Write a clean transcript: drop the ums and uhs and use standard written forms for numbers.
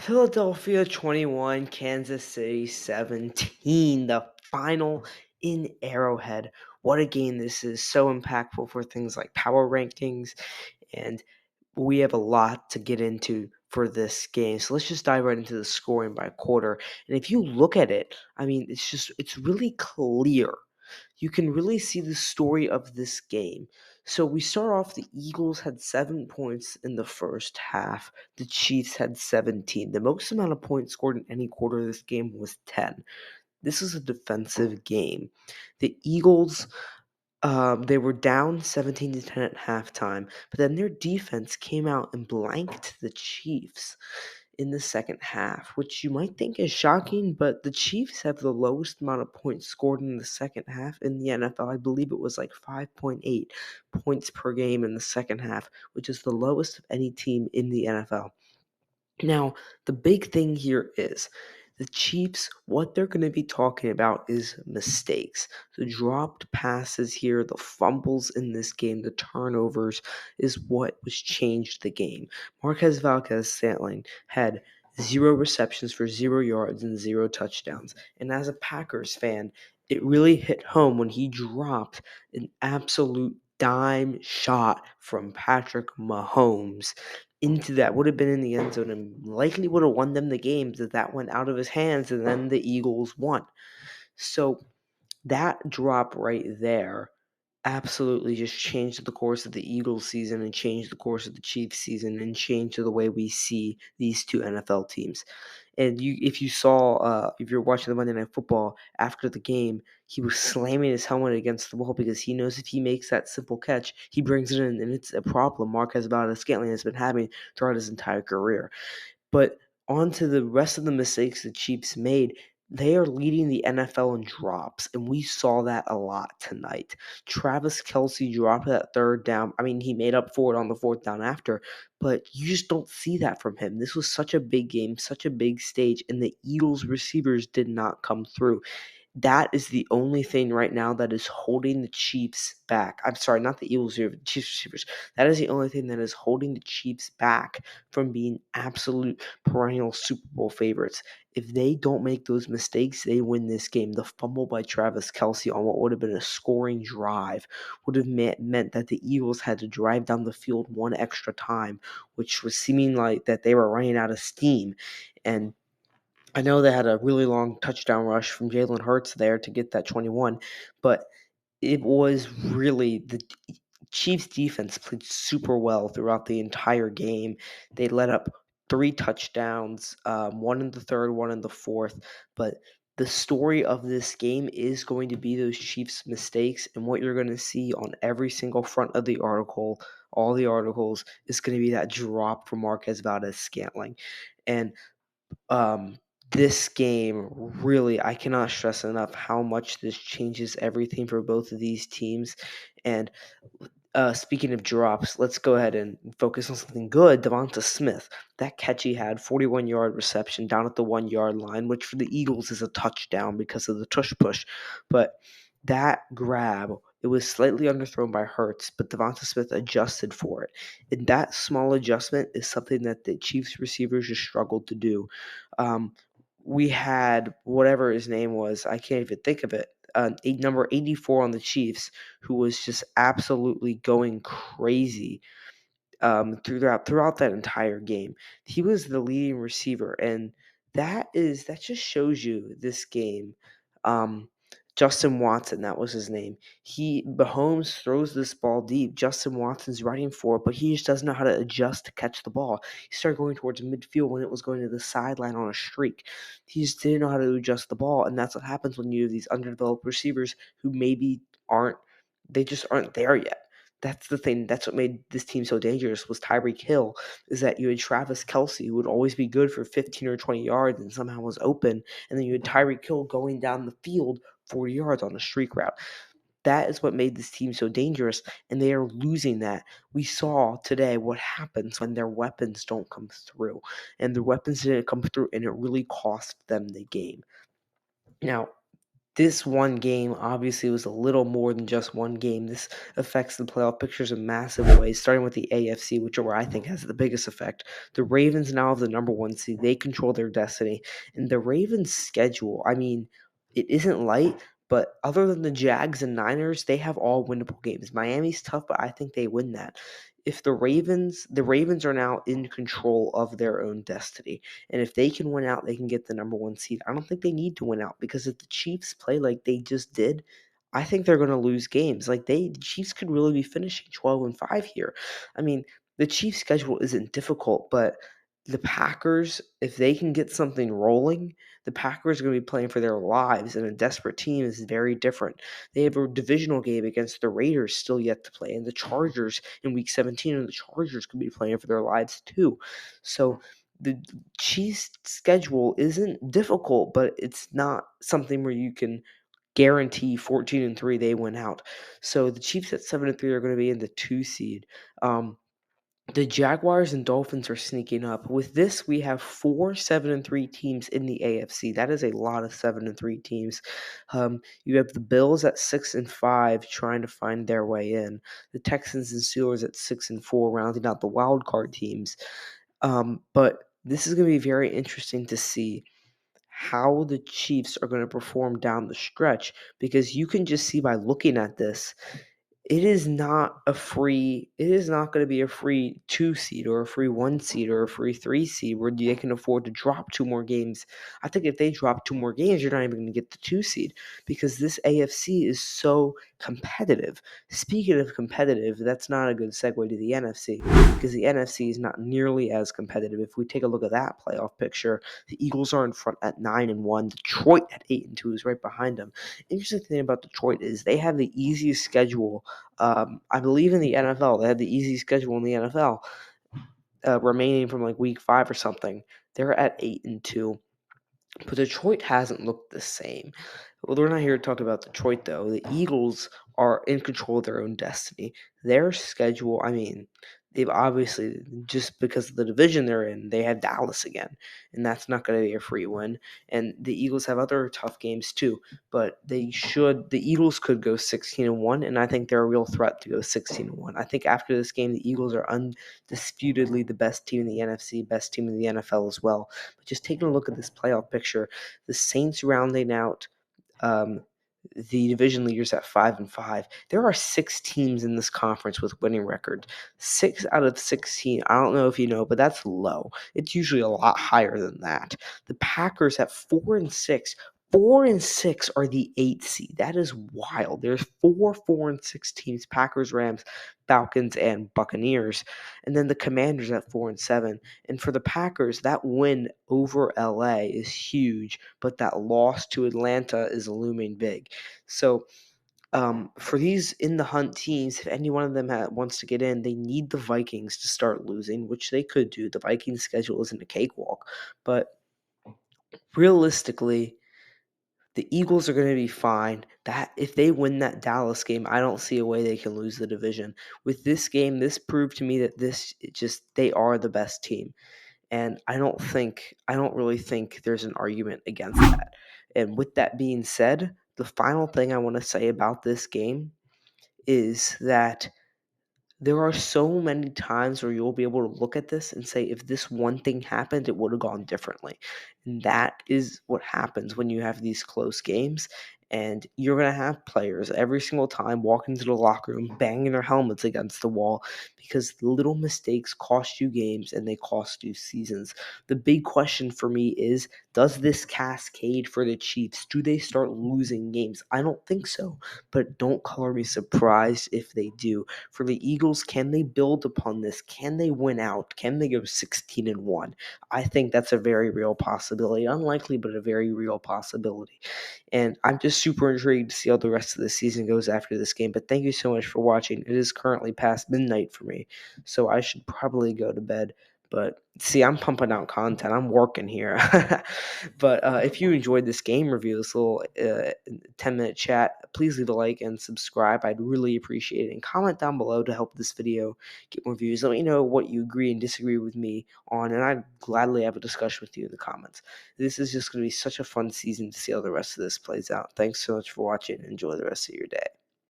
Philadelphia 21, Kansas City 17, the final in Arrowhead. What a game this is. So impactful for things like power rankings, and we have a lot to get into for this game. So let's just dive right into the scoring by quarter. And if you look at it, it's really clear. You can really see the story of this game. So we start off, the Eagles had 7 points in the first half. The Chiefs had 17. The most amount of points scored in any quarter of this game was 10. This is a defensive game. The Eagles, they were down 17 to 10 at halftime, but then their defense came out and blanked the Chiefs in the second half, which you might think is shocking, but the Chiefs have the lowest amount of points scored in the second half in the NFL. I believe it was like 5.8 points per game in the second half, which is the lowest of any team in the NFL. Now, the big thing here is the Chiefs, what they're going to be talking about is mistakes. The dropped passes here, the fumbles in this game, the turnovers is what was changed the game. Marquez Valdes-Scantling had 0 receptions for 0 yards and 0 touchdowns. And as a Packers fan, it really hit home when he dropped an absolute dime shot from Patrick Mahomes into that, would have been in the end zone and likely would have won them the game, that went out of his hands, and then the Eagles won. So that drop right there absolutely just changed the course of the Eagles season and changed the course of the Chiefs season and changed the way we see these two NFL teams. And if you saw, if you're watching the Monday Night Football after the game, he was slamming his helmet against the wall because he knows if he makes that simple catch, he brings it in, and it's a problem Marquez Valdes-Scantling has been having throughout his entire career. But on to the rest of the mistakes the Chiefs made. They are leading the NFL in drops, and we saw that a lot tonight. Travis Kelce dropped that third down. I mean, he made up for it on the fourth down after, but you just don't see that from him. This was such a big game, such a big stage, and the Eagles receivers did not come through. That is the only thing right now that is holding the Chiefs back. I'm sorry, not the Eagles here, the Chiefs receivers. That is the only thing that is holding the Chiefs back from being absolute perennial Super Bowl favorites. If they don't make those mistakes, they win this game. The fumble by Travis Kelce on what would have been a scoring drive would have meant that the Eagles had to drive down the field one extra time, which was seeming like that they were running out of steam. And I know they had a really long touchdown rush from Jalen Hurts there to get that 21, but it was really the Chiefs defense played super well throughout the entire game. They let up 3 touchdowns, one in the third, one in the fourth. But the story of this game is going to be those Chiefs mistakes, and what you're going to see on every single front of the article, all the articles, is going to be that drop from Marquez Valdes-Scantling. And um, this game really, I cannot stress enough how much this changes everything for both of these teams. And speaking of drops, let's go ahead and focus on something good. Devonta Smith, that catch he had, 41-yard reception down at the 1 yard line, which for the Eagles is a touchdown because of the tush push. But that grab, it was slightly underthrown by Hurts, but Devonta Smith adjusted for it. And that small adjustment is something that the Chiefs receivers just struggled to do. Um, we had whatever his name was, I can't even think of it. Number 84 on the Chiefs, who was just absolutely going crazy throughout that entire game. He was the leading receiver, and that just shows you this game. Um, Justin Watson, that was his name. Mahomes throws this ball deep. Justin Watson's running for it, but he just doesn't know how to adjust to catch the ball. He started going towards midfield when it was going to the sideline on a streak. He just didn't know how to adjust the ball, and that's what happens when you have these underdeveloped receivers who maybe they just aren't there yet. That's the thing. That's what made this team so dangerous was Tyreek Hill, is that you had Travis Kelce, who would always be good for 15 or 20 yards and somehow was open, and then you had Tyreek Hill going down the field 40 yards on a streak route. That is what made this team so dangerous, and they are losing that. We saw today what happens when their weapons don't come through, and their weapons didn't come through, and it really cost them the game. Now, This one game obviously was a little more than just one game. This affects the playoff pictures in massive ways, starting with the AFC, which are where I think has the biggest effect. The Ravens now have the number one seed. They control their destiny. And the Ravens' schedule, I mean, it isn't light, but other than the Jags and Niners, they have all winnable games. Miami's tough, but I think they win that. If the Ravens are now in control of their own destiny. And if they can win out, they can get the number one seed. I don't think they need to win out because if the Chiefs play like they just did, I think they're going to lose games. The Chiefs could really be finishing 12-5 here. I mean, the Chiefs' schedule isn't difficult, but the Packers, if they can get something rolling, the Packers are going to be playing for their lives, and a desperate team is very different. They have a divisional game against the Raiders still yet to play, and the Chargers in Week 17, and the Chargers could be playing for their lives too. So the Chiefs' schedule isn't difficult, but it's not something where you can guarantee 14-3 they win out. So the Chiefs at 7-3 are going to be in the 2 seed. The Jaguars and Dolphins are sneaking up. With this, we have 4 7-3 teams in the AFC. That is a lot of 7-3 teams. You have the Bills at 6-5 trying to find their way in. The Texans and Steelers at 6-4 rounding out the wild card teams. But this is going to be very interesting to see how the Chiefs are going to perform down the stretch because you can just see by looking at this it is not going to be a free 2 seed or a free 1 seed or a free 3 seed where they can afford to drop 2 more games. I think if they drop 2 more games, you're not even going to get the 2 seed because this AFC is so competitive. Speaking of competitive, that's not a good segue to the NFC because the NFC is not nearly as competitive. If we take a look at that playoff picture, the Eagles are in front at 9-1. Detroit at 8-2 is right behind them. Interesting thing about Detroit is they have the easiest schedule. I believe in the NFL, they have the easiest schedule in the NFL, remaining from like week 5 or something. They're at 8-2. But Detroit hasn't looked the same. Well, we're not here to talk about Detroit, though. The Eagles are in control of their own destiny. Their schedule, I mean, they've obviously, just because of the division they're in, they have Dallas again, and that's not going to be a free win. And the Eagles have other tough games, too, but the Eagles could go 16-1, and I think they're a real threat to go 16-1. I think after this game, the Eagles are undisputedly the best team in the NFC, best team in the NFL as well. But just taking a look at this playoff picture, the Saints rounding out um, the division leaders at 5-5. There are 6 teams in this conference with winning records. 6 out of 16. I don't know if you know, but that's low. It's usually a lot higher than that. The Packers at 4-6. 4-6 are the 8th seed. That is wild. There's 4-6 teams: Packers, Rams, Falcons, and Buccaneers. And then the Commanders at 4-7. And for the Packers, that win over LA is huge, but that loss to Atlanta is looming big. So for these in the hunt teams, if any one of them wants to get in, they need the Vikings to start losing, which they could do. The Vikings' schedule isn't a cakewalk, but realistically, the Eagles are going to be fine. That if they win that Dallas game, I don't see a way they can lose the division. With this game, this proved to me that they are the best team. And I don't really think there's an argument against that. And with that being said, the final thing I want to say about this game is that there are so many times where you'll be able to look at this and say, if this one thing happened, it would have gone differently. And that is what happens when you have these close games. And you're going to have players every single time walk into the locker room, banging their helmets against the wall because little mistakes cost you games and they cost you seasons. The big question for me is, does this cascade for the Chiefs? Do they start losing games? I don't think so, but don't color me surprised if they do. For the Eagles, can they build upon this? Can they win out? Can they go 16-1? I think that's a very real possibility. Unlikely, but a very real possibility. And I'm just super intrigued to see how the rest of the season goes after this game. But thank you so much for watching. It is currently past midnight for me, so I should probably go to bed. But see, I'm pumping out content. I'm working here. But if you enjoyed this game review, this little 10-minute chat, please leave a like and subscribe. I'd really appreciate it. And comment down below to help this video get more views. Let me know what you agree and disagree with me on, and I'd gladly have a discussion with you in the comments. This is just going to be such a fun season to see how the rest of this plays out. Thanks so much for watching. Enjoy the rest of your day.